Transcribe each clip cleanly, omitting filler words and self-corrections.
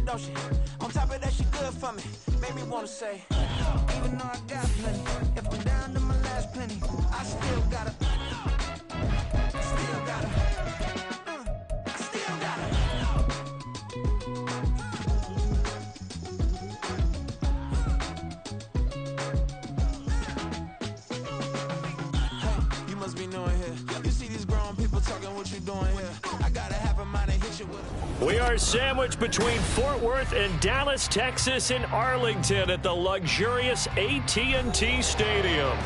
don't she? On top of that, she good for me. Made me wanna say, even though I got plenty, if I'm down to my last penny, I still gotta, I still gotta. We are sandwiched between Fort Worth and Dallas, Texas, and Arlington at the luxurious AT&T Stadium.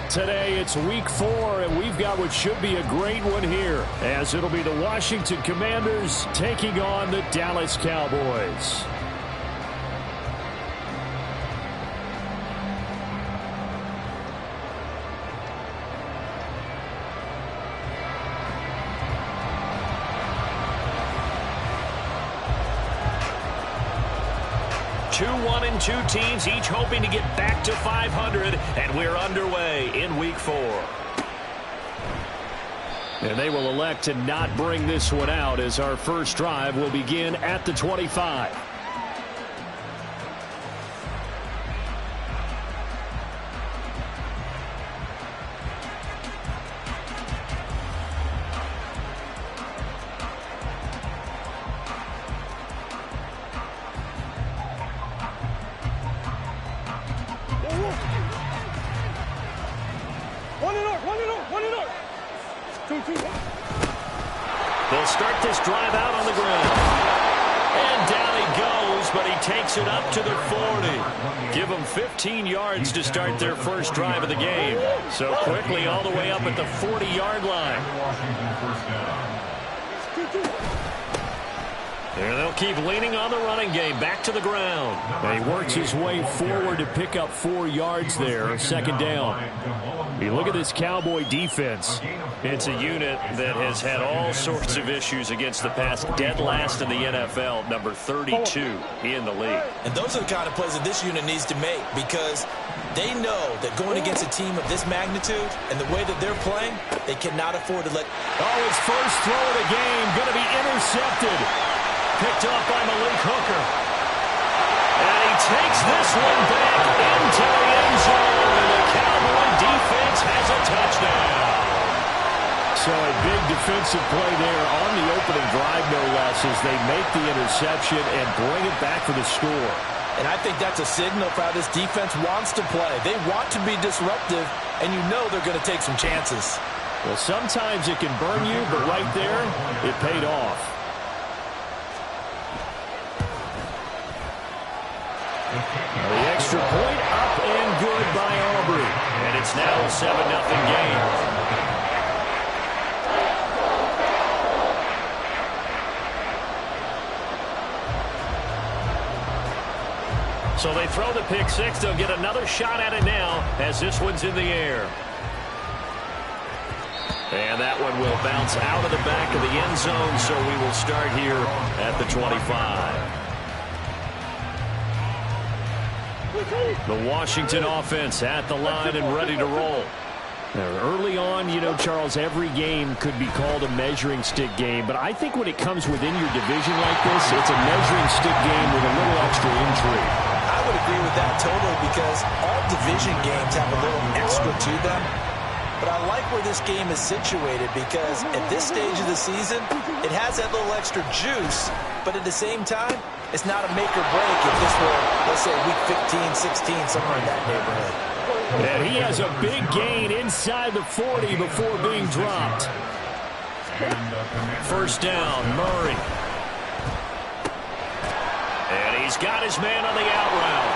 Today it's week 4, and we've got what should be a great one here, as it'll be the Washington Commanders taking on the Dallas Cowboys. Two 1-2 teams, each hoping to get back to 500, and we're underway in week 4. And they will elect to not bring this one out, as our first drive will begin at the 25. They'll start this drive out on the ground. And down he goes, but he takes it up to the 40. Give them 15 yards to start their first drive of the game. So quickly all the way up at the 40-yard line. And they'll keep leaning on the running game, back to the ground. And he works his way forward to pick up 4 yards there, second down. You look at this Cowboy defense. It's a unit that has had all sorts of issues against the pass. Dead last in the NFL, number 32 in the league. And those are the kind of plays that this unit needs to make, because they know that going against a team of this magnitude and the way that they're playing, they cannot afford to let... Oh, his first throw of the game going to be intercepted. Picked up by Malik Hooker. And he takes this one back into the end zone. And the Cowboy defense has a touchdown. So a big defensive play there on the opening drive, no less, as they make the interception and bring it back for the score. And I think that's a signal for how this defense wants to play. They want to be disruptive, and you know they're going to take some chances. Well, sometimes it can burn you, but right there, it paid off. The extra point up and good by Aubrey. And it's now a 7-0 game. So they throw the pick six. They'll get another shot at it now as this one's in the air. And that one will bounce out of the back of the end zone, so we will start here at the 25. The Washington offense at the line and ready to roll. Now, early on, you know, Charles, every game could be called a measuring stick game, but I think when it comes within your division like this, it's a measuring stick game with a little extra intrigue. I would agree with that totally, because all division games have a little extra to them. But I like where this game is situated, because at this stage of the season, it has that little extra juice, but at the same time, it's not a make or break if this were, let's say, week 15, 16, somewhere in that neighborhood. And he has a big gain inside the 40 before being dropped. First down, Murray. And he's got his man on the out route.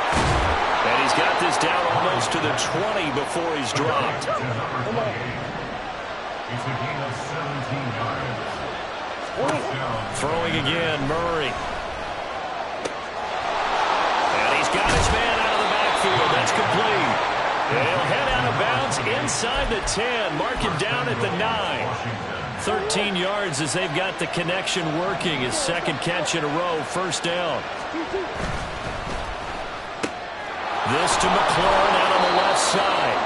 And he's got this down almost to the 20 before he's dropped. Throwing again, Murray. And he's got his man out of the backfield. That's complete. And he'll head out of bounds inside the 10. Mark him down at the 9. 13 yards as they've got the connection working. His second catch in a row, first down. This to McLaurin out on the left side.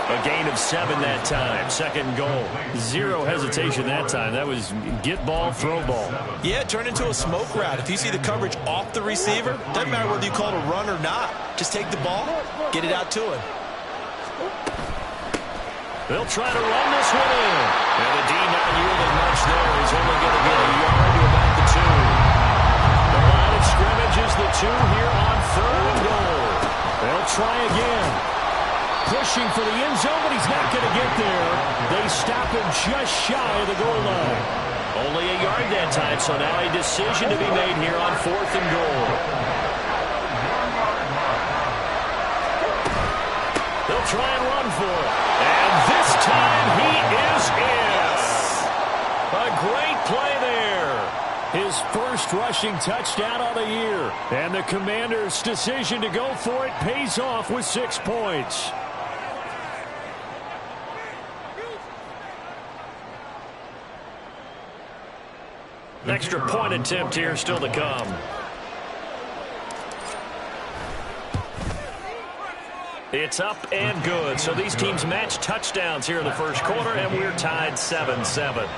A gain of 7 that time. Second goal. Zero hesitation that time. That was get ball, throw ball. Yeah, it turned into a smoke route. If you see the coverage off the receiver, doesn't matter whether you call it a run or not. Just take the ball, get it out to him. They'll try to run this one in. And the D not yielding much there. He's only going to get a yard to about the 2. The line of scrimmage is the 2 here on 3rd and goal. They'll try again. Pushing for the end zone, but he's not going to get there. They stop him just shy of the goal line. Only a yard that time, so now a decision to be made here on 4th and goal. They'll try and run for it. And this time he is in. A great play there. His first rushing touchdown of the year. And the Commanders' decision to go for it pays off with 6 points. An extra point attempt here still to come. It's up and good. So these teams match touchdowns here in the first quarter, and we're tied 7-7.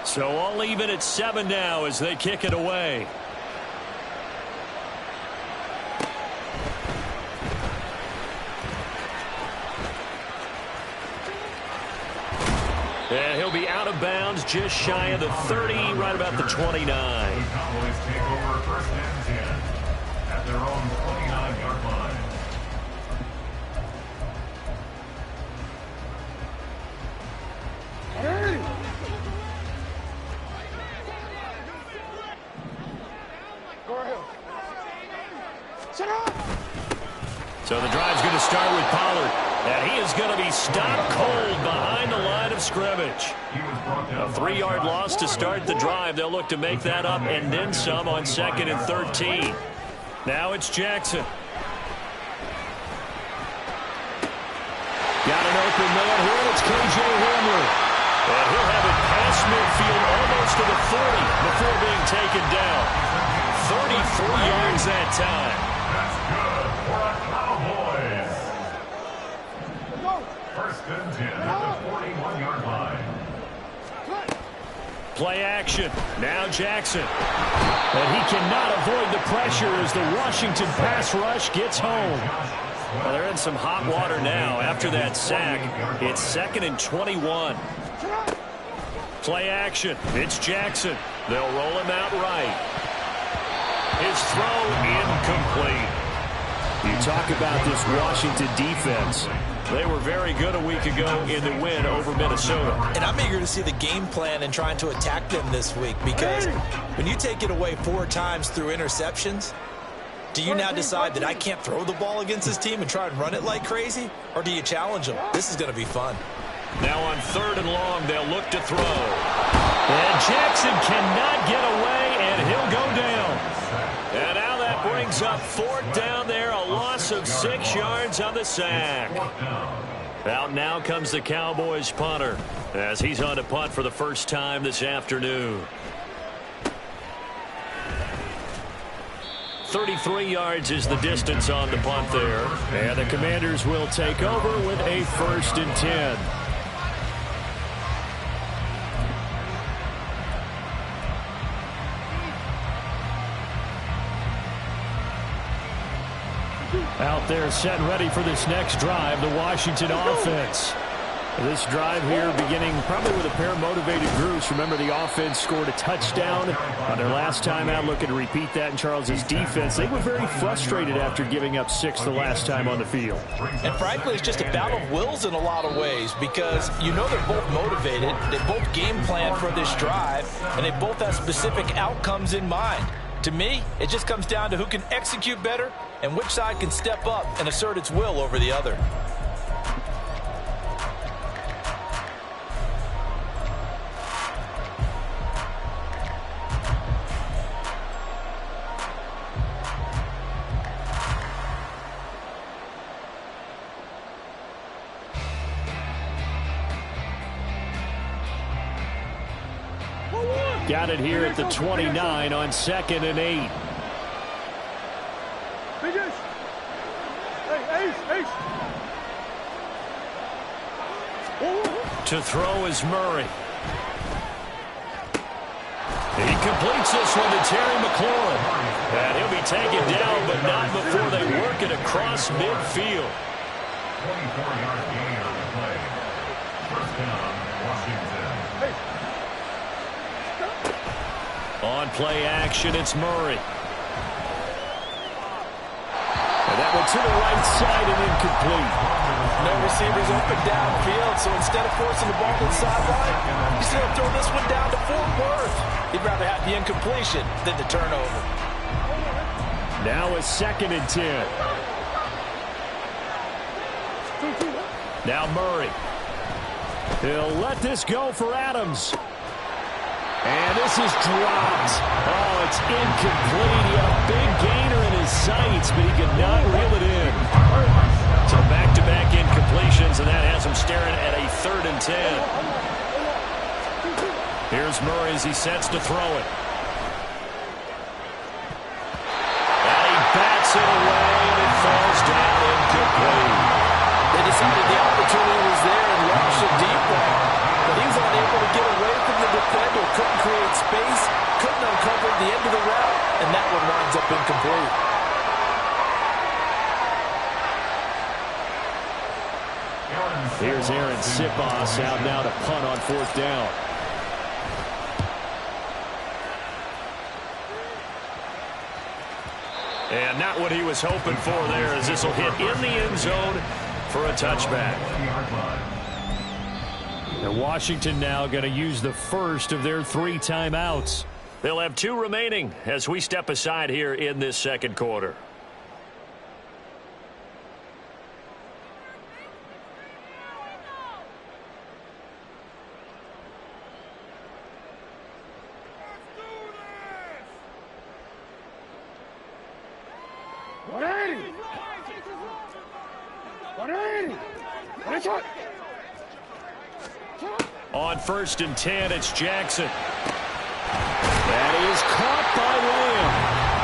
So all even at 7 now as they kick it away. And he'll be out of bounds just shy of the 30, right about the 29. The Cowboys take over 1st and 10 at their own 29-yard line. So the drive's going to start with Pollard. And he is going to be stopped cold behind the line of scrimmage. A 3-yard loss to start the drive. They'll look to make that up and then some on 2nd and 13. Now it's Jackson. Got an open man here. It's K.J. Hamler. And he'll have it past midfield almost to the 40 before being taken down. 33 yards that time. That's good for a Cowboys. 1st and 10 at the 41-yard line. Play action. Now Jackson. And he cannot avoid the pressure as the Washington pass rush gets home. Well, they're in some hot water now after that sack. It's 2nd and 21. Play action. It's Jackson. They'll roll him out right. His throw incomplete. You talk about this Washington defense. They were very good a week ago in the win over Minnesota. And I'm eager to see the game plan and trying to attack them this week, because when you take it away 4 times through interceptions, do you now decide that I can't throw the ball against this team and try and run it like crazy? Or do you challenge them? This is going to be fun. Now on 3rd and long, they'll look to throw. And Jackson cannot get away, and he'll go down. And now that brings up 4th down there, a loss of 6 yards on the sack. Out now comes the Cowboys punter as he's on to punt for the first time this afternoon. 33 yards is the distance on the punt there. And the Commanders will take over with a 1st and 10. Out there set and ready for this next drive, the Washington offense. This drive here beginning probably with a pair of motivated groups. Remember, the offense scored a touchdown on their last time out. Looking to repeat that in Charles's defense. They were very frustrated after giving up 6 the last time on the field. And frankly, it's just a battle of wills in a lot of ways, because you know they're both motivated. They both game plan for this drive, and they both have specific outcomes in mind. To me, it just comes down to who can execute better and which side can step up and assert its will over the other. Got it here at the 29 on 2nd and 8. To throw is Murray. He completes this one to Terry McLaurin. And he'll be taken down, but not before they work it across midfield. 24-yard gain on the play. First down, Washington. On play action, it's Murray. And that one to the right side and incomplete. No receivers open downfield, so instead of forcing the ball to the sideline, he's going to throw this one down to Fort Worth. He'd rather have the incompletion than the turnover. Now a 2nd and 10. Now Murray. He'll let this go for Adams. And this is dropped. Oh, it's incomplete. He had a big gainer in his sights, but he could not reel it in. So back-to-back incompletions, and that has him staring at a 3rd and 10. Here's Murray as he sets to throw it. And he bats it away, and it falls down incomplete. They decided the opportunity was there and launched a deep ball, but he was unable to get away from the defender, couldn't create space, couldn't uncover the end of the route, and that one winds up incomplete. Here's Aaron Sipos out now to punt on 4th down. And not what he was hoping for there, as this will hit in the end zone for a touchback. And Washington now going to use the first of their 3 timeouts. They'll have 2 remaining as we step aside here in this 2nd quarter. On 1st and 10, it's Jackson. That is caught by Lamb.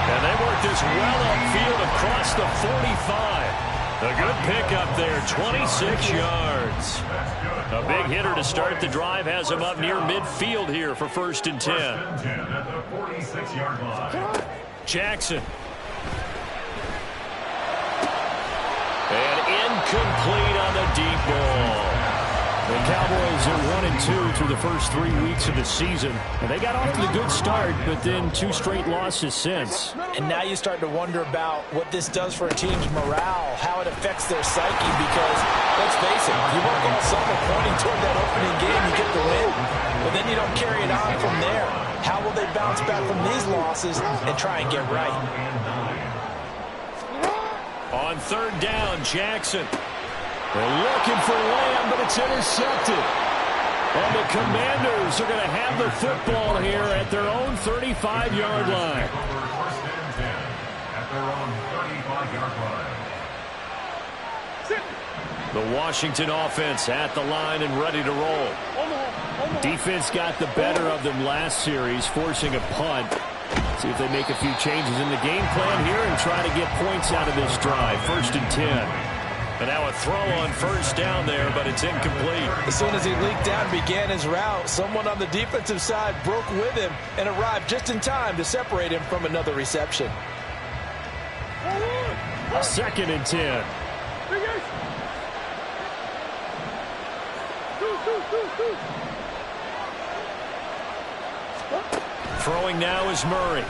And they work this well upfield across the 45. A good pickup there, 26 yards. A big hitter to start the drive has him up near midfield here for 1st and 10. At the 46-yard line. Jackson. And incomplete on the deep ball. The Cowboys are 1-2 through the first 3 weeks of the season. And they got off to a good start, but then 2 straight losses since. And now you start to wonder about what this does for a team's morale, how it affects their psyche, because, let's face it, you work all summer pointing toward that opening game, you get the win, but then you don't carry it on from there. How will they bounce back from these losses and try and get right? On 3rd down, Jackson. They're looking for Lamb, but it's intercepted. And the Commanders are going to have the football here at their own 35-yard line. First and 10 at their own 35-yard line. The Washington offense at the line and ready to roll. Defense got the better of them last series, forcing a punt. See if they make a few changes in the game plan here and try to get points out of this drive. 1st and 10. And now a throw on 1st down there, but it's incomplete. As soon as he leaked out and began his route, someone on the defensive side broke with him and arrived just in time to separate him from another reception. 2nd and 10. Throwing now is Murray.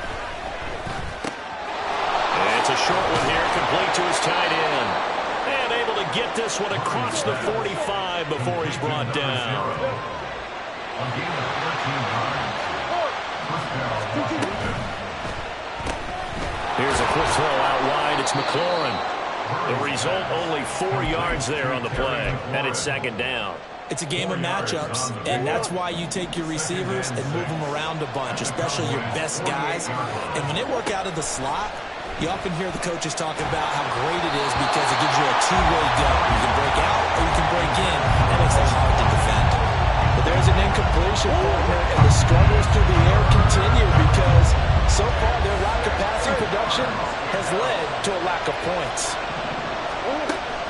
And it's a short one here, complete to his tight end. And able to get this one across the 45 before he's brought down. Here's a quick throw out wide. It's McLaurin. The result, only 4 yards there on the play. And it's 2nd down. It's a game of matchups, and that's why you take your receivers and move them around a bunch, especially your best guys. And when they work out of the slot, you often hear the coaches talk about how great it is because it gives you a 2-way go. You can break out or you can break in. That makes it hard to defend. But there's an incompletion, partner, and the struggles through the air continue because so far their lack of passing production has led to a lack of points.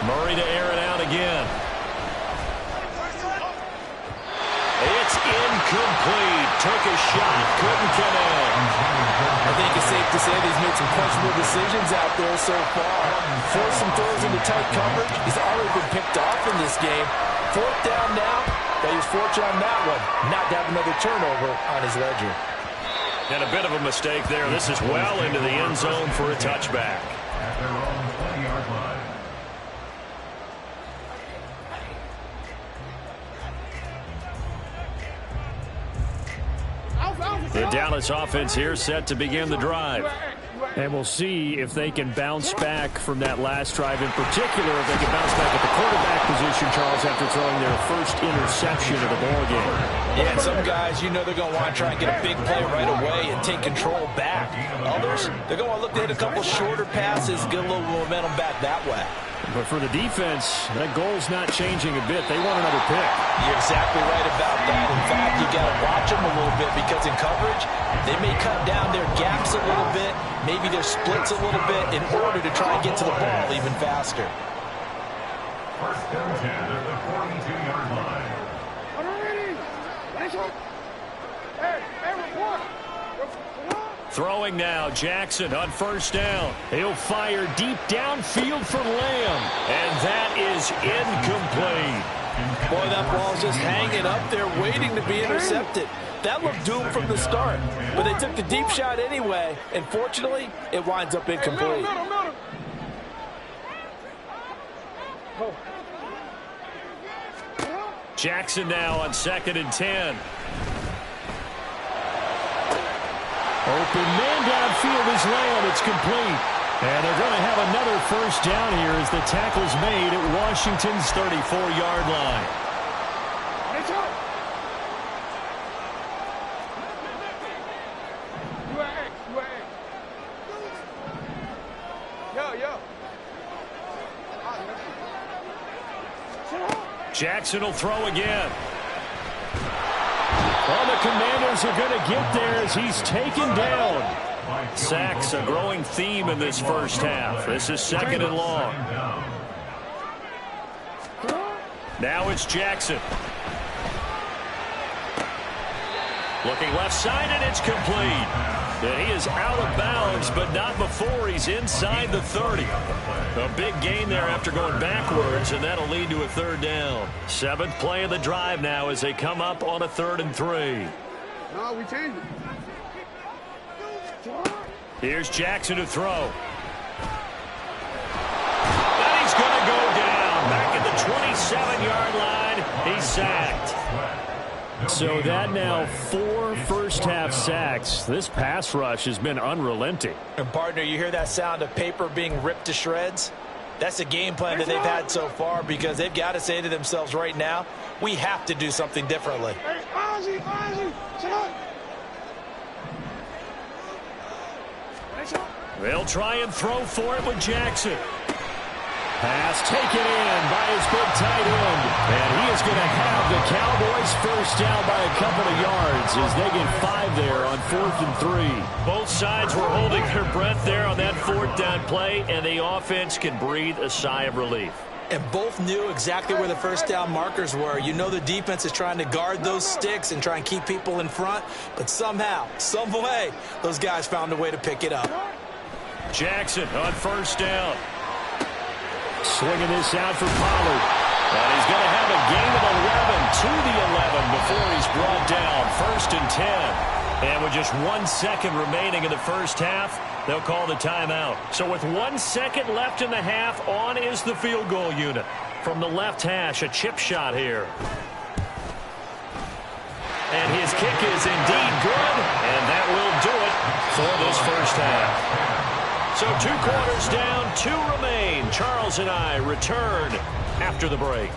Murray to air it out again. It's incomplete. Took a shot. Couldn't connect. I think it's safe to say that he's made some questionable decisions out there so far. Forced some throws into tight coverage. He's already been picked off in this game. 4th down now, but he was fortunate on that one, not to have another turnover on his ledger. And a bit of a mistake there. This is well into the end zone for a touchback. At their own 20-yard line. The Dallas offense here set to begin the drive. And we'll see if they can bounce back from that last drive. In particular, if they can bounce back at the quarterback position, Charles, after throwing their first interception of the ball game. Yeah, and some guys, you know they're going to want to try and get a big play right away and take control back. Others, they're going to look to hit a couple shorter passes, get a little momentum back that way. But for the defense, that goal's not changing a bit. They want another pick. You're exactly right about that. In fact, you got to watch them a little bit because in coverage, they may cut down their gaps a little bit, maybe their splits a little bit in order to try and get to the ball even faster. First and 10 at the 42-yard line. Throwing now, Jackson on first down. He'll fire deep downfield for Lamb. And that is incomplete. Boy, that ball's just hanging up there waiting to be intercepted. That looked doomed from the start, but they took the deep shot anyway, and fortunately, it winds up incomplete. Jackson now on 2nd and 10. Open man downfield is Lamb. It's complete. And they're going to have another first down here as the tackle's made at Washington's 34-yard line. Jackson will throw again. Well, the Commanders are going to get there as he's taken down. Sacks, a growing theme in this first half. This is 2nd and long. Now it's Jackson. Looking left side, and it's complete. And he is out of bounds, but not before he's inside the 30. A big gain there after going backwards, and that'll lead to a 3rd down. 7th play of the drive now as they come up on a 3rd and 3. No, we changed it. Here's Jackson to throw. And he's going to go down. Back at the 27-yard line, he's sacked. So that now 4 first-half sacks. This pass rush has been unrelenting. And, partner, you hear that sound of paper being ripped to shreds? That's the game plan that they've had so far because they've got to say to themselves right now, we have to do something differently. They'll try and throw for it with Jackson. Pass taken in by his big tight end. And he is going to have the Cowboys first down by a couple of yards as they get 5 there on 4th and 3. Both sides were holding their breath there on that 4th down play, and the offense can breathe a sigh of relief. And both knew exactly where the first down markers were. You know the defense is trying to guard those sticks and try and keep people in front, but somehow, some way, those guys found a way to pick it up. Jackson on first down. Swinging this out for Pollard. And he's going to have a gain of 11 to the 11 before he's brought down. 1st and 10. And with just 1 second remaining in the first half, they'll call the timeout. So with 1 second left in the half, on is the field goal unit. From the left hash, a chip shot here. And his kick is indeed good. And that will do it for this first half. So 2 quarters down, 2 remain. Charles and I return after the break.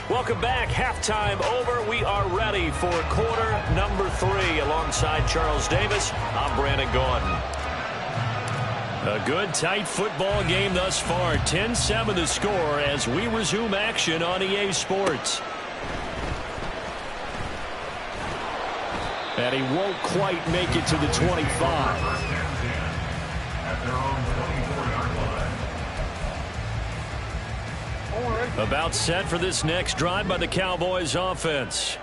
Welcome back. Halftime over. We are ready for quarter number 3 alongside Charles Davis. I'm Brandon Gaudin. A good, tight football game thus far. 10-7 the score as we resume action on EA Sports. And he won't quite make it to the 25. At their own 24-yard line. About set for this next drive by the Cowboys offense.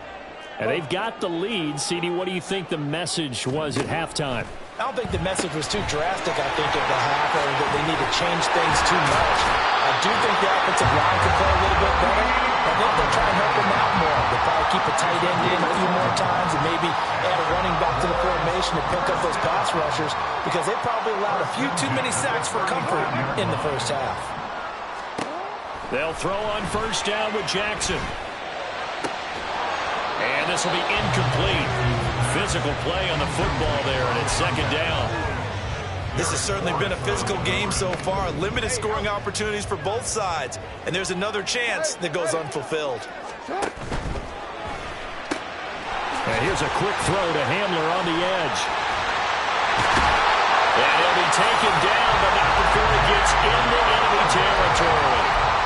And they've got the lead. CD, what do you think the message was at halftime? I don't think the message was too drastic, I think, at the half, or that they need to change things too much. I do think the offensive line could play a little bit better. I think they'll try and help them out more. They'll probably keep a tight end in a few more times and maybe add a running back to the formation to pick up those pass rushers because they probably allowed a few too many sacks for comfort in the first half. They'll throw on first down with Jackson. And this will be incomplete. Physical play on the football there, and it's second down. This has certainly been a physical game so far. Limited scoring opportunities for both sides. And there's another chance that goes unfulfilled. And here's a quick throw to Hamler on the edge. And he'll be taken down, but not before he gets into enemy territory.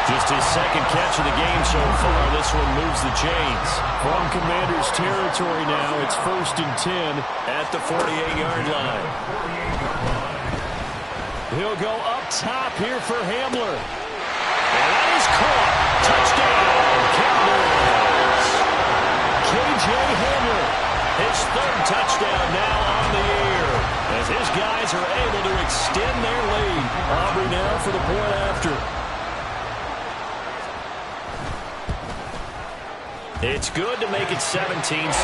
Just his second catch of the game so far. This one moves the chains. From Commanders territory now, it's 1st and 10 at the 48-yard line. He'll go up top here for Hamler. And that is caught. Touchdown, Cowboys. K.J. Hamler, his third touchdown now on the year, as his guys are able to extend their lead. Aubrey now for the point after. It's good to make it 17-7.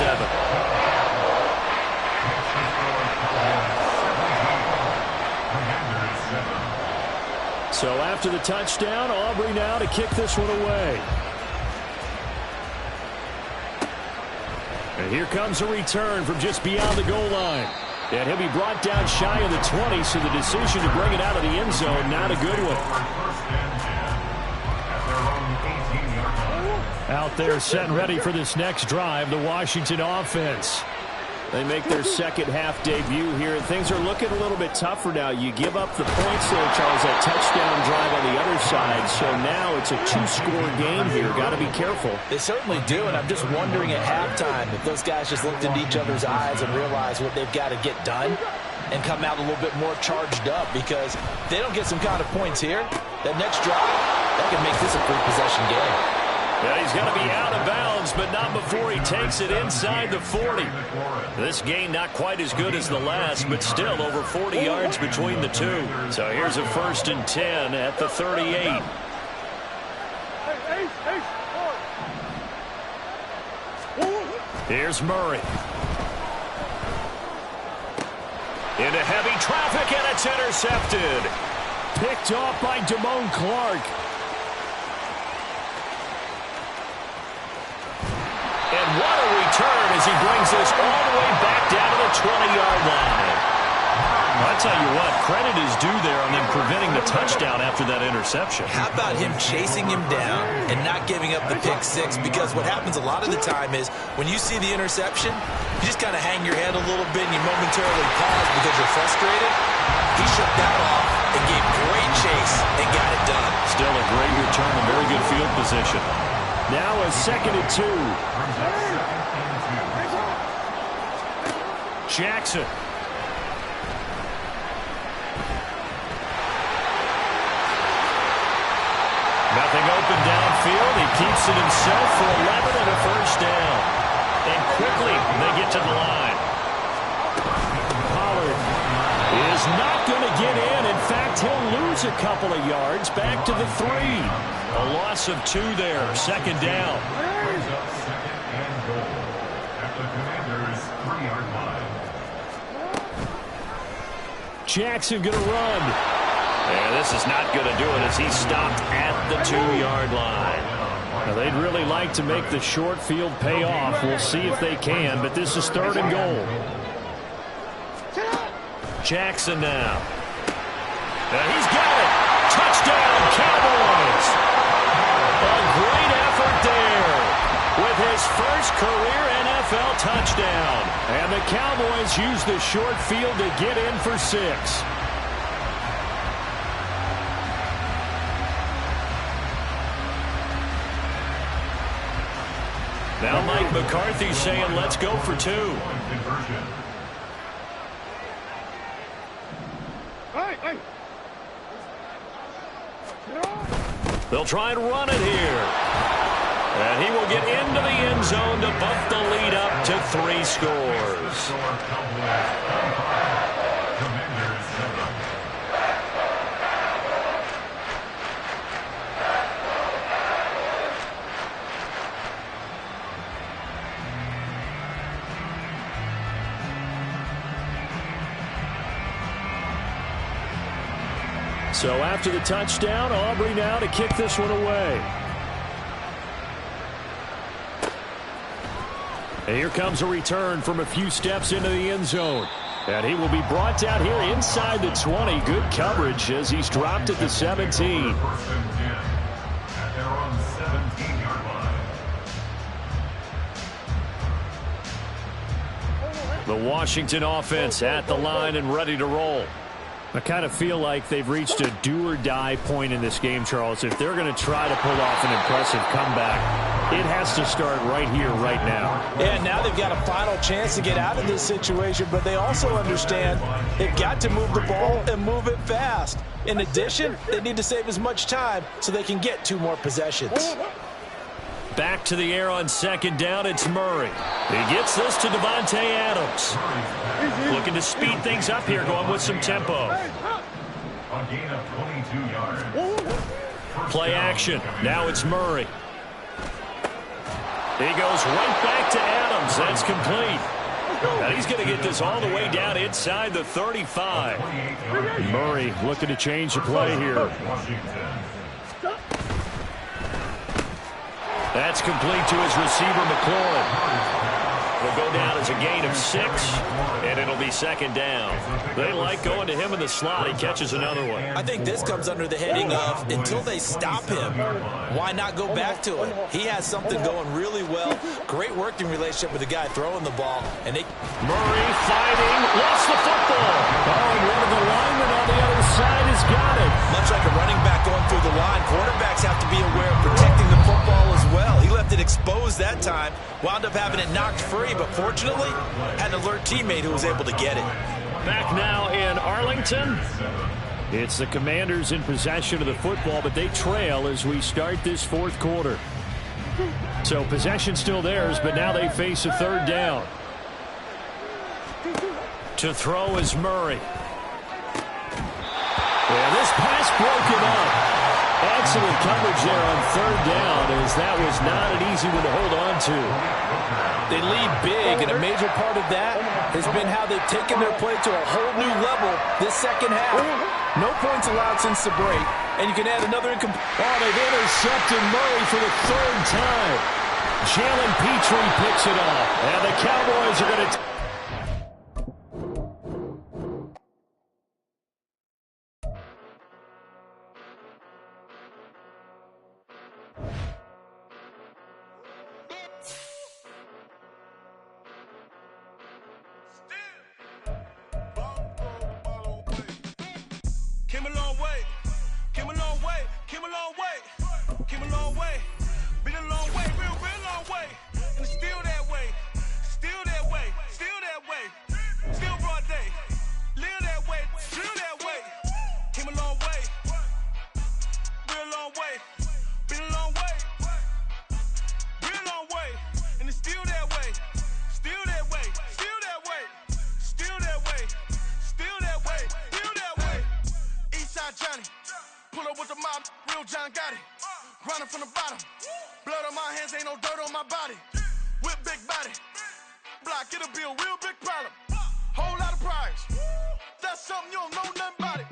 So after the touchdown, Aubrey now to kick this one away. And here comes a return from just beyond the goal line. And he'll be brought down shy of the 20, so the decision to bring it out of the end zone, not a good one. Out there set and ready for this next drive, the Washington offense. They make their second half debut here. Things are looking a little bit tougher now. You give up the points there, Charles, that touchdown drive on the other side. So now it's a two-score game here. Got to be careful. They certainly do, and I'm just wondering at halftime if those guys just looked into each other's eyes and realized what they've got to get done and come out a little bit more charged up, because if they don't get some kind of points here, that next drive, that could make this a three-possession game. Yeah, he's got to be out of bounds, but not before he takes it inside the 40. This game not quite as good as the last, but still over 40 yards between the two. So here's a 1st and 10 at the 38. Here's Murray. Into heavy traffic, and it's intercepted. Picked off by Damone Clark. And what a return as he brings this all the way back down to the 20-yard line. I'll tell you what, credit is due there on them preventing the touchdown after that interception. How about him chasing him down and not giving up the pick six? Because what happens a lot of the time is when you see the interception, you just kind of hang your head a little bit and you momentarily pause because you're frustrated. He shook that off and gave great chase and got it done. Still a great return and very good field position. Now a 2nd and 2. Jackson. Nothing open downfield. He keeps it himself for 11 and a 1st down. And quickly they get to the line. Pollard is not going to get in. In fact, he'll lose a couple of yards back to the 3. A loss of 2 there. 2nd down. Brings up 2nd and goal at the Commanders' 3-yard line. Jackson going to run. And this is not going to do it as he's stopped at the 2-yard line. Now, they'd really like to make the short field pay off. We'll see if they can, but this is 3rd and goal. Jackson now. He's got it. Touchdown, Cowboys. A great effort there with his first career NFL touchdown. And the Cowboys use the short field to get in for 6. Now Mike McCarthy saying let's go for 2. Hey. They'll try and run it here. And he will get into the end zone to bump the lead up to 3 scores. So after the touchdown, Aubrey now to kick this one away. And here comes a return from a few steps into the end zone. And he will be brought down here inside the 20. Good coverage as he's dropped at the 17. The Washington offense at the line and ready to roll. I kind of feel like they've reached a do-or-die point in this game, Charles. If they're going to try to pull off an impressive comeback, it has to start right here, right now. Yeah, now they've got a final chance to get out of this situation, but they also understand they've got to move the ball and move it fast. In addition, they need to save as much time so they can get 2 more possessions. Back to the air on second down, it's Murray. He gets this to Davante Adams. Looking to speed things up here, going with some tempo. A gain of 22 yards. Play action. Now it's Murray. He goes right back to Adams. That's complete. And he's going to get this all the way down inside the 35. Murray looking to change the play here. That's complete to his receiver, McLaurin. Will go down as a gain of 6, and it'll be second down. They like going to him in the slot. He catches another one. I think this comes under the heading of until they stop him, why not go back to it? He has something going really well. Great working relationship with the guy throwing the ball. And Murray fighting, lost the football. Oh, and one of the linemen on the other side has got it. Much like a running back going through the line, quarterbacks have to be aware of protecting the football as well. He left it exposed that time, wound up having it knocked free, but fortunately had an alert teammate who was able to get it. Back now in Arlington. It's the Commanders in possession of the football, but they trail as we start this 4th quarter. So possession still theirs, but now they face a 3rd down. To throw is Murray. Yeah, this pass broken up. Excellent coverage there on 3rd down, as that was not an easy one to hold on to. They lead big, and a major part of that has been how they've taken their play to a whole new level this second half. No points allowed since the break, and you can add another incomplete. Oh, they've intercepted Murray for the 3rd time. Jalen Petrie picks it off, and the Cowboys are going to... John got it. Grinding from the bottom. Blood on my hands, ain't no dirt on my body. With big body. Block, it'll be a real big problem. Whole lot of prize. That's something you don't know nothing about it.